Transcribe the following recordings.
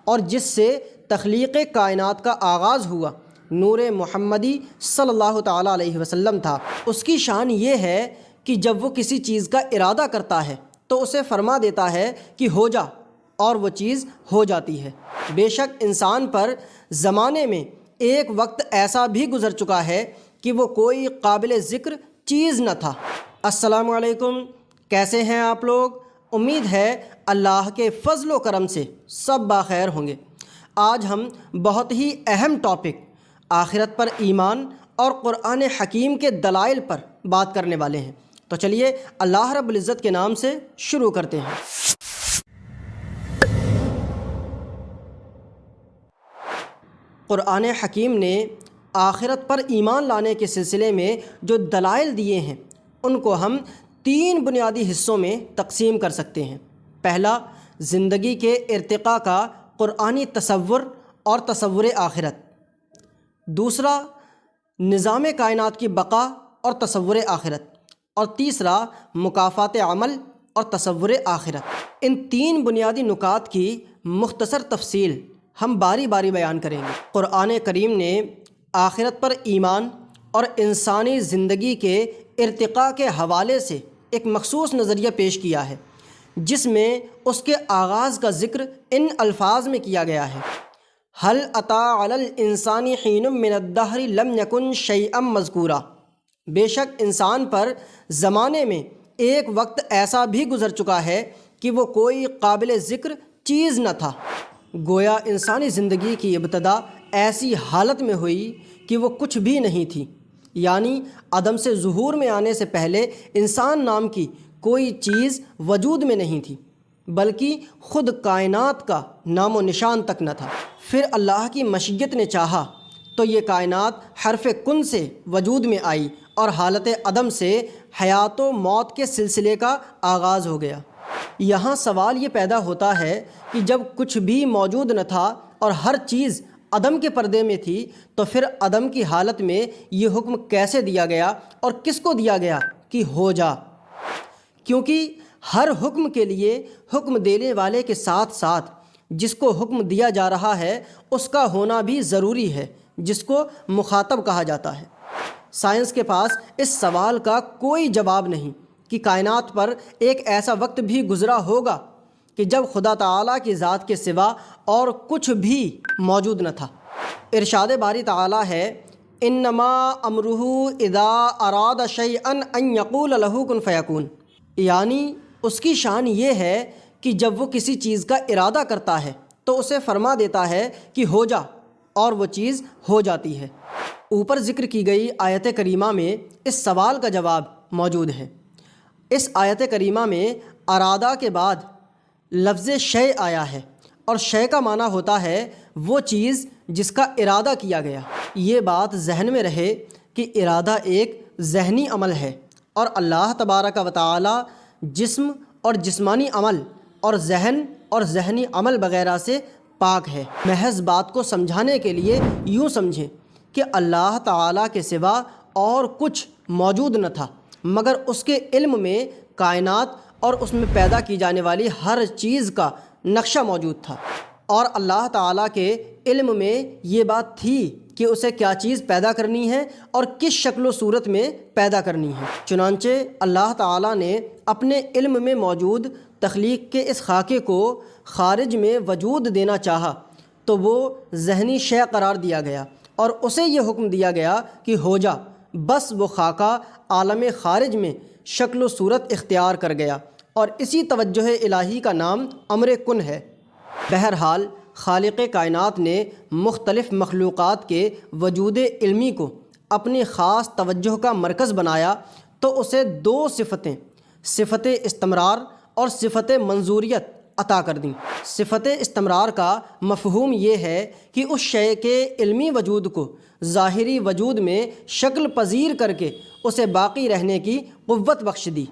اور جس سے تخلیق کائنات کا آغاز ہوا نور محمدی صلی اللہ تعالیٰ علیہ وسلم تھا۔ اس کی شان یہ ہے کہ جب وہ کسی چیز کا ارادہ کرتا ہے تو اسے فرما دیتا ہے کہ ہو جا، اور وہ چیز ہو جاتی ہے۔ بے شک انسان پر زمانے میں ایک وقت ایسا بھی گزر چکا ہے کہ وہ کوئی قابل ذکر چیز نہ تھا۔ السلام علیکم، کیسے ہیں آپ لوگ؟ امید ہے اللہ کے فضل و کرم سے سب بخیر ہوں گے۔ آج ہم بہت ہی اہم ٹاپک آخرت پر ایمان اور قرآن حکیم کے دلائل پر بات کرنے والے ہیں، تو چلیے اللہ رب العزت کے نام سے شروع کرتے ہیں۔ قرآن حکیم نے آخرت پر ایمان لانے کے سلسلے میں جو دلائل دیے ہیں ان کو ہم 3 بنیادی حصوں میں تقسیم کر سکتے ہیں۔ پہلا، زندگی کے ارتقاء کا قرآنی تصور اور تصور آخرت۔ دوسرا، نظام کائنات کی بقا اور تصور آخرت۔ اور تیسرا، مکافات عمل اور تصور آخرت۔ ان 3 بنیادی نکات کی مختصر تفصیل ہم باری باری بیان کریں گے۔ قرآن کریم نے آخرت پر ایمان اور انسانی زندگی کے ارتقاء کے حوالے سے ایک مخصوص نظریہ پیش کیا ہے، جس میں اس کے آغاز کا ذکر ان الفاظ میں کیا گیا ہے: هل اتی علی الانسان حین من الدہر لم یکن شیئا مذکورا۔ بے شک انسان پر زمانے میں ایک وقت ایسا بھی گزر چکا ہے کہ وہ کوئی قابل ذکر چیز نہ تھا۔ گویا انسانی زندگی کی ابتدا ایسی حالت میں ہوئی کہ وہ کچھ بھی نہیں تھی، یعنی عدم سے ظہور میں آنے سے پہلے انسان نام کی کوئی چیز وجود میں نہیں تھی، بلکہ خود کائنات کا نام و نشان تک نہ تھا۔ پھر اللہ کی مشیت نے چاہا تو یہ کائنات حرف کن سے وجود میں آئی اور حالت عدم سے حیات و موت کے سلسلے کا آغاز ہو گیا۔ یہاں سوال یہ پیدا ہوتا ہے کہ جب کچھ بھی موجود نہ تھا اور ہر چیز عدم کے پردے میں تھی، تو پھر عدم کی حالت میں یہ حکم کیسے دیا گیا اور کس کو دیا گیا کہ ہو جا؟ کیونکہ ہر حکم کے لیے حکم دینے والے کے ساتھ ساتھ جس کو حکم دیا جا رہا ہے اس کا ہونا بھی ضروری ہے، جس کو مخاطب کہا جاتا ہے۔ سائنس کے پاس اس سوال کا کوئی جواب نہیں کہ کائنات پر ایک ایسا وقت بھی گزرا ہوگا کہ جب خدا تعالیٰ کی ذات کے سوا اور کچھ بھی موجود نہ تھا۔ ارشاد باری تعالیٰ ہے: انما امرہ اذا اراد شیئا ان یقول لہ کن فیکون۔ یعنی اس کی شان یہ ہے کہ جب وہ کسی چیز کا ارادہ کرتا ہے تو اسے فرما دیتا ہے کہ ہو جا، اور وہ چیز ہو جاتی ہے۔ اوپر ذکر کی گئی آیت کریمہ میں اس سوال کا جواب موجود ہے۔ اس آیت کریمہ میں ارادہ کے بعد لفظ شے آیا ہے، اور شے کا معنی ہوتا ہے وہ چیز جس کا ارادہ کیا گیا۔ یہ بات ذہن میں رہے کہ ارادہ ایک ذہنی عمل ہے، اور اللہ تبارک و تعالی جسم اور جسمانی عمل اور ذہن اور ذہنی عمل وغیرہ سے پاک ہے۔ محض بات کو سمجھانے کے لیے یوں سمجھیں کہ اللہ تعالیٰ کے سوا اور کچھ موجود نہ تھا، مگر اس کے علم میں کائنات اور اس میں پیدا کی جانے والی ہر چیز کا نقشہ موجود تھا، اور اللہ تعالیٰ کے علم میں یہ بات تھی کہ اسے کیا چیز پیدا کرنی ہے اور کس شکل و صورت میں پیدا کرنی ہے۔ چنانچہ اللہ تعالیٰ نے اپنے علم میں موجود تخلیق کے اس خاکے کو خارج میں وجود دینا چاہا تو وہ ذہنی شے قرار دیا گیا، اور اسے یہ حکم دیا گیا کہ ہو جا، بس وہ خاکہ عالم خارج میں شکل و صورت اختیار کر گیا، اور اسی توجہ الہی کا نام امر کن ہے۔ بہرحال خالق کائنات نے مختلف مخلوقات کے وجود علمی کو اپنی خاص توجہ کا مرکز بنایا تو اسے 2 صفتیں، صفت استمرار اور صفت منظوریت عطا کر دیں۔ صفت استمرار کا مفہوم یہ ہے کہ اس شے کے علمی وجود کو ظاہری وجود میں شکل پذیر کر کے اسے باقی رہنے کی قوت بخش دی،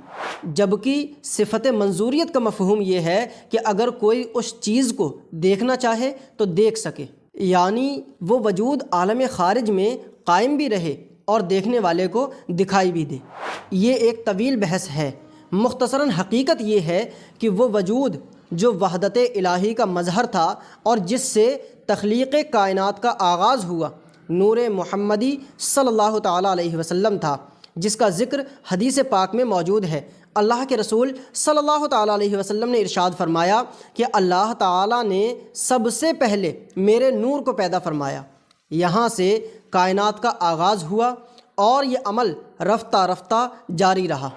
جبکہ صفت منظوریت کا مفہوم یہ ہے کہ اگر کوئی اس چیز کو دیکھنا چاہے تو دیکھ سکے، یعنی وہ وجود عالم خارج میں قائم بھی رہے اور دیکھنے والے کو دکھائی بھی دے۔ یہ ایک طویل بحث ہے۔ مختصراً حقیقت یہ ہے کہ وہ وجود جو وحدت الہی کا مظہر تھا اور جس سے تخلیق کائنات کا آغاز ہوا، نور محمدی صلی اللہ تعالیٰ علیہ وسلم تھا، جس کا ذکر حدیث پاک میں موجود ہے۔ اللہ کے رسول صلی اللہ تعالیٰ علیہ وسلم نے ارشاد فرمایا کہ اللہ تعالیٰ نے سب سے پہلے میرے نور کو پیدا فرمایا، یہاں سے کائنات کا آغاز ہوا اور یہ عمل رفتہ رفتہ جاری رہا۔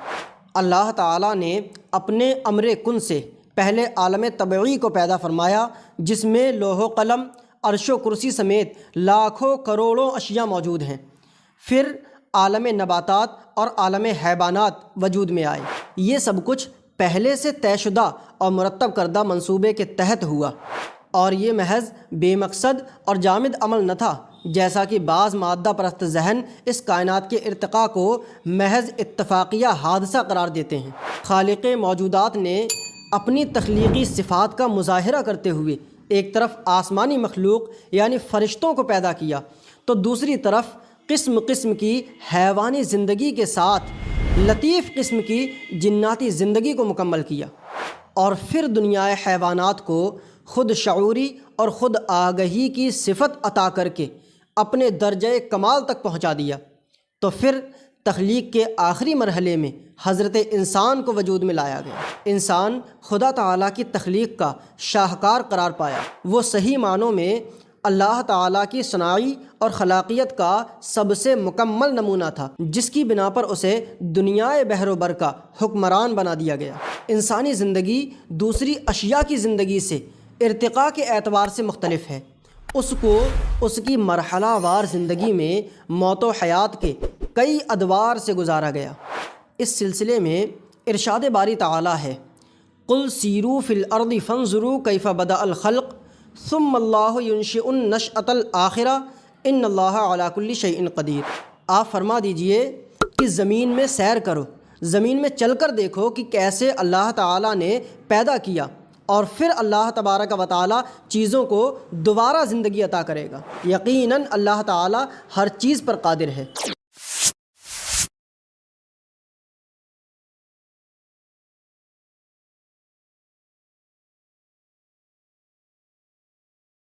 اللہ تعالیٰ نے اپنے امر کن سے پہلے عالم طبعی کو پیدا فرمایا، جس میں لوح و قلم، عرش و کرسی سمیت لاکھوں کروڑوں اشیاء موجود ہیں۔ پھر عالم نباتات اور عالم حیوانات وجود میں آئے۔ یہ سب کچھ پہلے سے طے شدہ اور مرتب کردہ منصوبے کے تحت ہوا، اور یہ محض بے مقصد اور جامد عمل نہ تھا، جیسا کہ بعض مادہ پرست ذہن اس کائنات کے ارتقاء کو محض اتفاقیہ حادثہ قرار دیتے ہیں۔ خالق موجودات نے اپنی تخلیقی صفات کا مظاہرہ کرتے ہوئے ایک طرف آسمانی مخلوق یعنی فرشتوں کو پیدا کیا، تو دوسری طرف قسم قسم کی حیوانی زندگی کے ساتھ لطیف قسم کی جناتی زندگی کو مکمل کیا، اور پھر دنیا حیوانات کو خود شعوری اور خود آگہی کی صفت عطا کر کے اپنے درجہ کمال تک پہنچا دیا۔ تو پھر تخلیق کے آخری مرحلے میں حضرت انسان کو وجود میں لایا گیا۔ انسان خدا تعالیٰ کی تخلیق کا شاہکار قرار پایا۔ وہ صحیح معنوں میں اللہ تعالیٰ کی صناعی اور خلاقیت کا سب سے مکمل نمونہ تھا، جس کی بنا پر اسے دنیا بحر و بر کا حکمران بنا دیا گیا۔ انسانی زندگی دوسری اشیاء کی زندگی سے ارتقاء کے اعتبار سے مختلف ہے۔ اس کو اس کی مرحلہ وار زندگی میں موت و حیات کے کئی ادوار سے گزارا گیا۔ اس سلسلے میں ارشاد باری تعالیٰ ہے، قُلْ سِیرُوا فِی الْأَرْضِ فَانظُرُوا کَیْفَ بَدَأَ الْخَلْقَ ثُمَّ اللَّهُ يُنشِئُ النَّشْأَةَ الْآخِرَةَ إِنَّ اللَّهَ عَلَىٰ كُلِّ شَیْءٍ قَدِیر۔ آپ فرما دیجئے کہ زمین میں سیر کرو، زمین میں چل کر دیکھو کہ کیسے اللہ تعالیٰ نے پیدا کیا، اور پھر اللہ تبارک و تعالیٰ چیزوں کو دوبارہ زندگی عطا کرے گا۔ یقیناً اللہ تعالیٰ ہر چیز پر قادر ہے۔